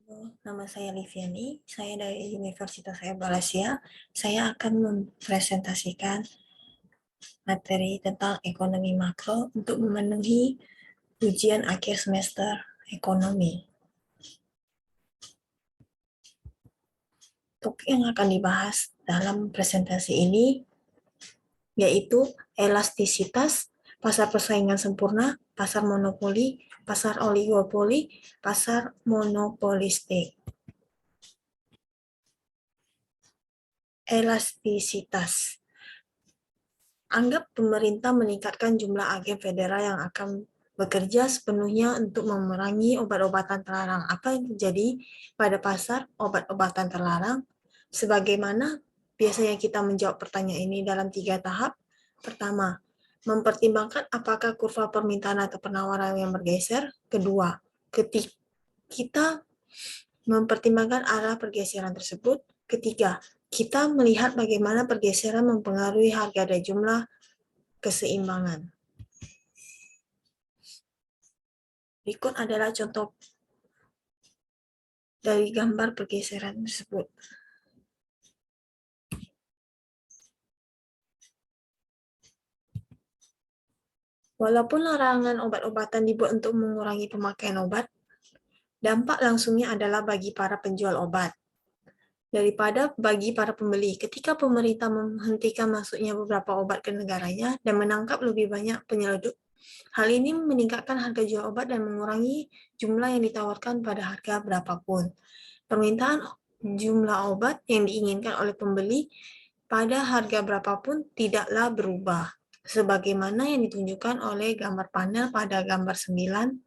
Halo, nama saya Liviani, saya dari Universitas Sains Asia. Saya akan mempresentasikan materi tentang ekonomi makro untuk memenuhi ujian akhir semester ekonomi. Topik yang akan dibahas dalam presentasi ini yaitu elastisitas, pasar persaingan sempurna, pasar monopoli, pasar oligopoli, pasar monopolistik. Elastisitas. Anggap pemerintah meningkatkan jumlah agen federal yang akan bekerja sepenuhnya untuk memerangi obat-obatan terlarang. Apa yang terjadi pada pasar obat-obatan terlarang? Sebagaimana biasanya kita menjawab pertanyaan ini dalam 3 tahap. Pertama, mempertimbangkan apakah kurva permintaan atau penawaran yang bergeser. Kedua, ketika kita mempertimbangkan arah pergeseran tersebut. Ketiga, kita melihat bagaimana pergeseran mempengaruhi harga dan jumlah keseimbangan. Berikut adalah contoh dari gambar pergeseran tersebut. Walaupun larangan obat-obatan dibuat untuk mengurangi pemakaian obat, dampak langsungnya adalah bagi para penjual obat daripada bagi para pembeli. Ketika pemerintah menghentikan masuknya beberapa obat ke negaranya dan menangkap lebih banyak penyeludup, hal ini meningkatkan harga jual obat dan mengurangi jumlah yang ditawarkan pada harga berapapun. Permintaan jumlah obat yang diinginkan oleh pembeli pada harga berapapun tidaklah berubah. Sebagaimana yang ditunjukkan oleh gambar panel pada gambar 9.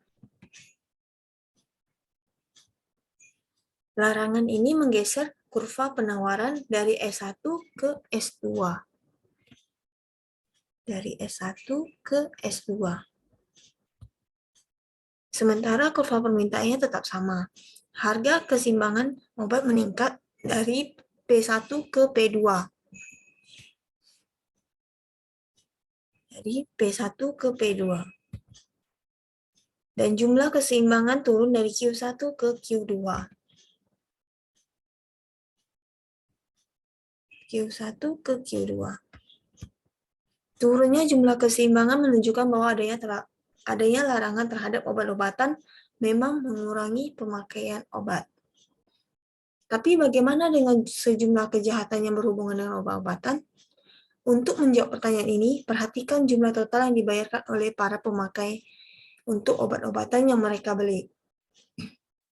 Larangan ini menggeser kurva penawaran dari S1 ke S2. Dari S1 ke S2. Sementara kurva permintaannya tetap sama. Harga keseimbangan obat meningkat dari P1 ke P2. Dari P1 ke P2. Dan jumlah keseimbangan turun dari Q1 ke Q2. Q1 ke Q2. Turunnya jumlah keseimbangan menunjukkan bahwa adanya larangan terhadap obat-obatan memang mengurangi pemakaian obat. Tapi bagaimana dengan sejumlah kejahatan yang berhubungan dengan obat-obatan? Untuk menjawab pertanyaan ini, perhatikan jumlah total yang dibayarkan oleh para pemakai untuk obat-obatan yang mereka beli.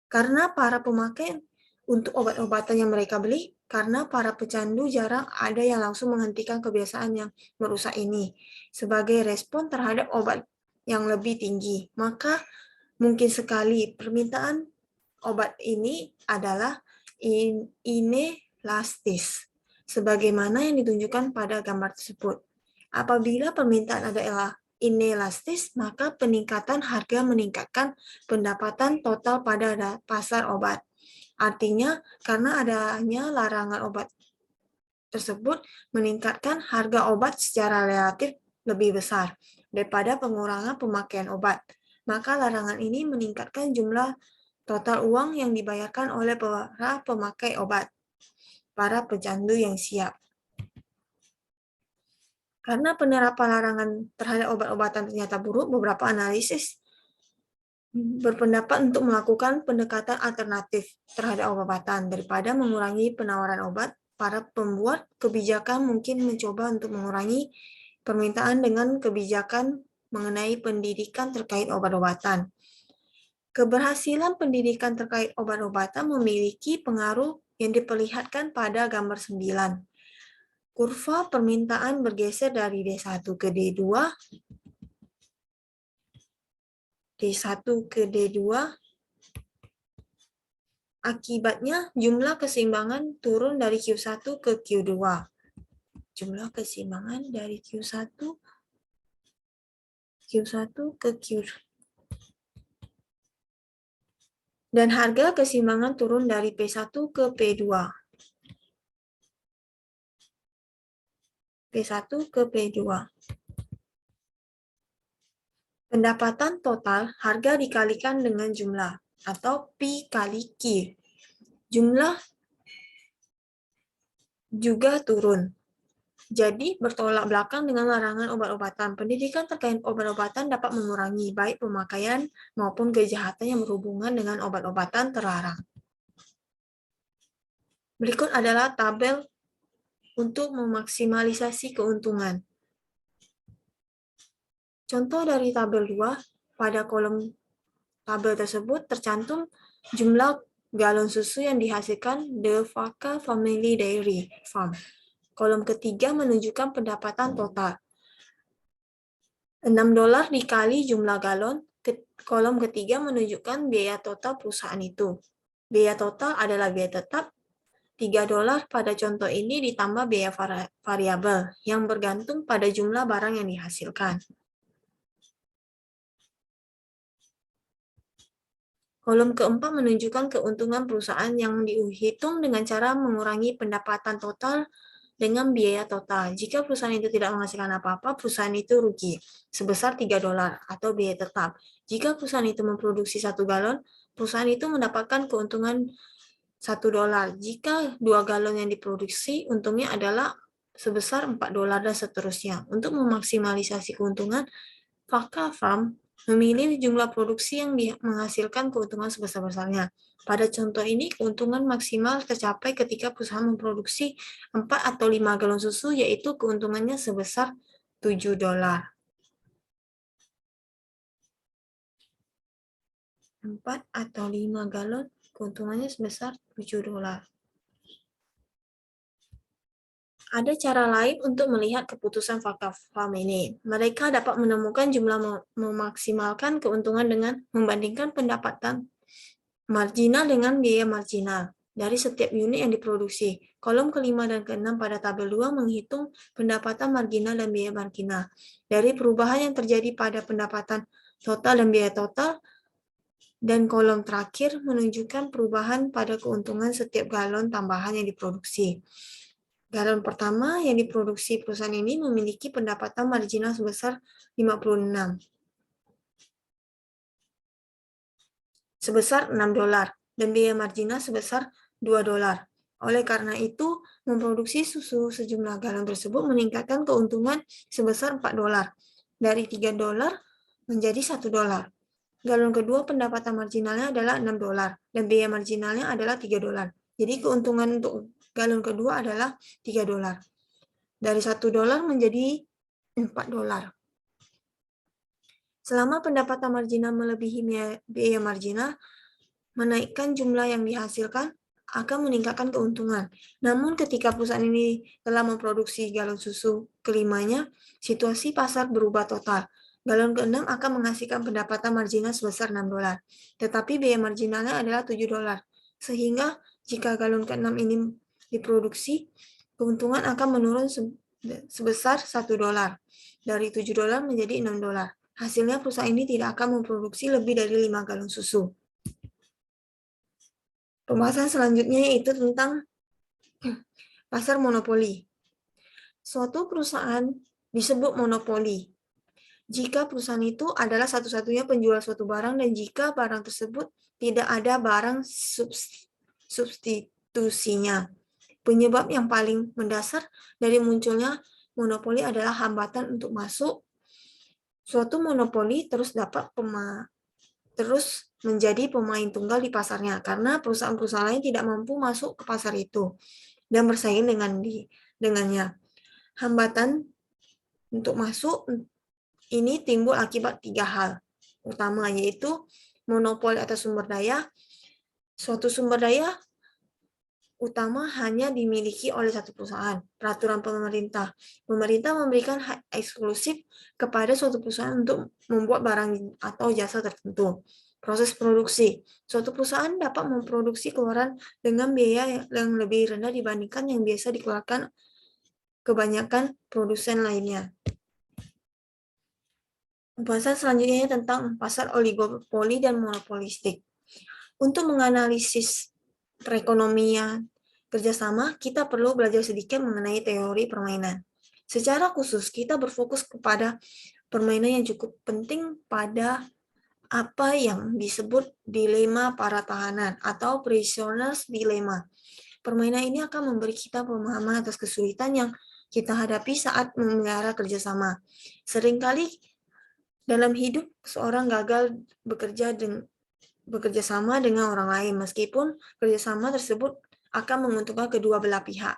Karena para pemakai untuk obat-obatan yang mereka beli, karena para pecandu jarang ada yang langsung menghentikan kebiasaan yang merusak ini sebagai respon terhadap obat yang lebih tinggi. Maka mungkin sekali permintaan obat ini adalah inelastis, sebagaimana yang ditunjukkan pada gambar tersebut. Apabila permintaan adalah inelastis, maka peningkatan harga meningkatkan pendapatan total pada pasar obat. Artinya, karena adanya larangan obat tersebut meningkatkan harga obat secara relatif lebih besar daripada pengurangan pemakaian obat. Maka larangan ini meningkatkan jumlah total uang yang dibayarkan oleh para pemakai obat, para pecandu yang siap. Karena penerapan larangan terhadap obat-obatan ternyata buruk, beberapa analisis berpendapat untuk melakukan pendekatan alternatif terhadap obat-obatan daripada mengurangi penawaran obat. Para pembuat kebijakan mungkin mencoba untuk mengurangi permintaan dengan kebijakan mengenai pendidikan terkait obat-obatan. Keberhasilan pendidikan terkait obat-obatan memiliki pengaruh yang diperlihatkan pada gambar 9. Kurva permintaan bergeser dari D1 ke D2, D1 ke D2. Akibatnya, jumlah keseimbangan turun dari Q1 ke Q2. Jumlah keseimbangan dari Q1 ke Q2. Dan harga keseimbangan turun dari P1 ke P2. P1 ke P2. Pendapatan total harga dikalikan dengan jumlah. atau P kali Q. Jumlah juga turun. Jadi, bertolak belakang dengan larangan obat-obatan. Pendidikan terkait obat-obatan dapat mengurangi baik pemakaian maupun kejahatan yang berhubungan dengan obat-obatan terlarang. Berikut adalah tabel untuk memaksimalisasi keuntungan. Contoh dari tabel 2, pada kolom tabel tersebut tercantum jumlah galon susu yang dihasilkan The Vaca Family Dairy Farm. Kolom ketiga menunjukkan pendapatan total. $6 dikali jumlah galon. Kolom ketiga menunjukkan biaya total perusahaan itu. Biaya total adalah biaya tetap. $3 pada contoh ini ditambah biaya variabel yang bergantung pada jumlah barang yang dihasilkan. Kolom keempat menunjukkan keuntungan perusahaan yang dihitung dengan cara mengurangi pendapatan total dengan biaya total. Jika perusahaan itu tidak menghasilkan apa-apa, perusahaan itu rugi sebesar $3 atau biaya tetap. Jika perusahaan itu memproduksi 1 galon, perusahaan itu mendapatkan keuntungan $1. Jika 2 galon yang diproduksi, untungnya adalah sebesar $4 dan seterusnya. Untuk memaksimalisasi keuntungan, Vaca Farm memilih jumlah produksi yang menghasilkan keuntungan sebesar-besarnya. Pada contoh ini, keuntungan maksimal tercapai ketika perusahaan memproduksi 4 atau 5 galon susu, yaitu keuntungannya sebesar $7. 4 atau 5 galon, keuntungannya sebesar $7. Ada cara lain untuk melihat keputusan Vaca Farm ini. Mereka dapat menemukan jumlah memaksimalkan keuntungan dengan membandingkan pendapatan marginal dengan biaya marginal dari setiap unit yang diproduksi. Kolom kelima dan keenam pada tabel 2 menghitung pendapatan marginal dan biaya marginal. Dari perubahan yang terjadi pada pendapatan total dan biaya total, dan kolom terakhir menunjukkan perubahan pada keuntungan setiap galon tambahan yang diproduksi. Galon pertama yang diproduksi perusahaan ini memiliki pendapatan marginal sebesar 56. Sebesar $6 dan biaya marginal sebesar $2. Oleh karena itu, memproduksi susu sejumlah galon tersebut meningkatkan keuntungan sebesar $4 dari $3 menjadi $1. Galon kedua pendapatan marginalnya adalah $6 dan biaya marginalnya adalah $3. Jadi keuntungan untuk galon kedua adalah $3. Dari $1 menjadi $4. Selama pendapatan marginal melebihi biaya marginal, menaikkan jumlah yang dihasilkan akan meningkatkan keuntungan. Namun ketika perusahaan ini telah memproduksi galon susu kelimanya, situasi pasar berubah total. Galon ke-6 akan menghasilkan pendapatan marginal sebesar $6, tetapi biaya marginalnya adalah $7. Sehingga jika galon ke-6 ini diproduksi, keuntungan akan menurun sebesar $1. Dari $7 menjadi $6. Hasilnya perusahaan ini tidak akan memproduksi lebih dari 5 galon susu. Pembahasan selanjutnya yaitu tentang pasar monopoli. Suatu perusahaan disebut monopoli jika perusahaan itu adalah satu-satunya penjual suatu barang dan jika barang tersebut tidak ada barang substitusinya. Penyebab yang paling mendasar dari munculnya monopoli adalah hambatan untuk masuk. Suatu monopoli terus menjadi pemain tunggal di pasarnya karena perusahaan-perusahaan lain tidak mampu masuk ke pasar itu dan bersaing dengannya. Hambatan untuk masuk ini timbul akibat 3 hal utama, yaitu monopoli atas sumber daya. Suatu sumber daya utama hanya dimiliki oleh satu perusahaan. Peraturan pemerintah. Pemerintah memberikan hak eksklusif kepada suatu perusahaan untuk membuat barang atau jasa tertentu. Proses produksi. Suatu perusahaan dapat memproduksi keluaran dengan biaya yang lebih rendah dibandingkan yang biasa dikeluarkan kebanyakan produsen lainnya. Pembahasan selanjutnya tentang pasar oligopoli dan monopolistik. Untuk menganalisis perekonomian kerjasama, kita perlu belajar sedikit mengenai teori permainan. Secara khusus, kita berfokus kepada permainan yang cukup penting pada apa yang disebut dilema para tahanan atau prisoner's dilemma. Permainan ini akan memberi kita pemahaman atas kesulitan yang kita hadapi saat memelihara kerjasama. Seringkali dalam hidup, seorang gagal bekerja sama dengan orang lain, meskipun kerjasama tersebut akan menguntungkan kedua belah pihak.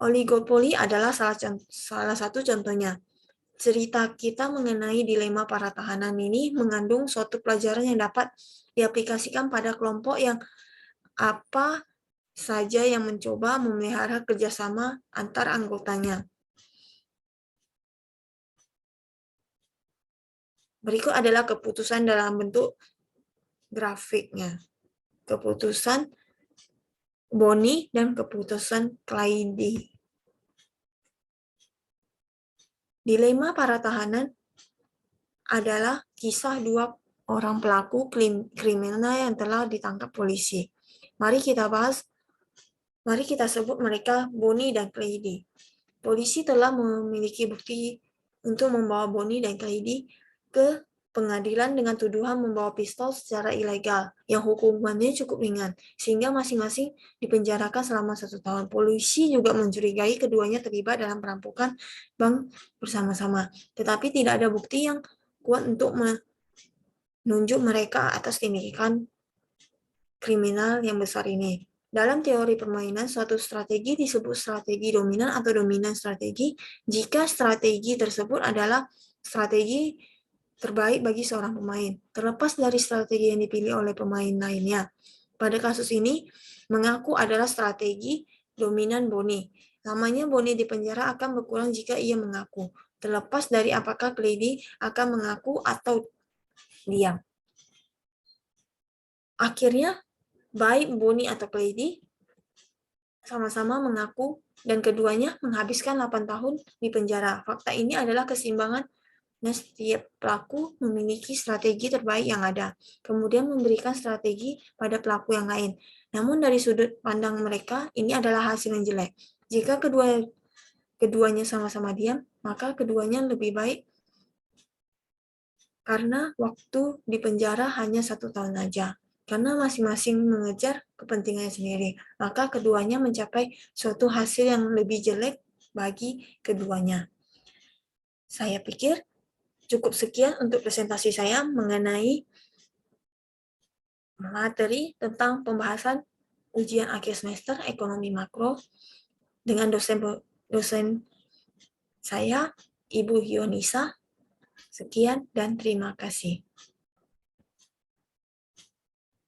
Oligopoli adalah salah satu contohnya. Cerita kita mengenai dilema para tahanan ini mengandung suatu pelajaran yang dapat diaplikasikan pada kelompok yang apa saja yang mencoba memelihara kerjasama antar anggotanya. Berikut adalah keputusan dalam bentuk grafiknya. Keputusan Boni dan keputusan Clyde. Dilema para tahanan adalah kisah dua orang pelaku kriminal yang telah ditangkap polisi. Mari kita sebut mereka Boni dan Clyde. Polisi telah memiliki bukti untuk membawa Boni dan Clyde ke pengadilan dengan tuduhan membawa pistol secara ilegal, yang hukumannya cukup ringan, sehingga masing-masing dipenjarakan selama 1 tahun. Polisi juga mencurigai keduanya terlibat dalam perampokan bank bersama-sama, tetapi tidak ada bukti yang kuat untuk menunjuk mereka atas tindakan kriminal yang besar ini. Dalam teori permainan, suatu strategi disebut strategi dominan atau dominan strategi jika strategi tersebut adalah strategi terbaik bagi seorang pemain, terlepas dari strategi yang dipilih oleh pemain lainnya. Pada kasus ini, mengaku adalah strategi dominan Boni. Lamanya Boni di penjara akan berkurang jika ia mengaku, terlepas dari apakah Clyde akan mengaku atau diam. Akhirnya, baik Boni atau Clyde sama-sama mengaku dan keduanya menghabiskan 8 tahun di penjara. Fakta ini adalah keseimbangan. Nah, setiap pelaku memiliki strategi terbaik yang ada, kemudian memberikan strategi pada pelaku yang lain. Namun dari sudut pandang mereka, ini adalah hasil yang jelek. Jika keduanya sama-sama diam, maka keduanya lebih baik karena waktu di penjara hanya 1 tahun saja. Karena masing-masing mengejar kepentingannya sendiri, maka keduanya mencapai suatu hasil yang lebih jelek bagi keduanya. Saya pikir cukup sekian untuk presentasi saya mengenai materi tentang pembahasan ujian akhir semester ekonomi makro dengan dosen saya, Ibu Yonisa. Sekian dan terima kasih.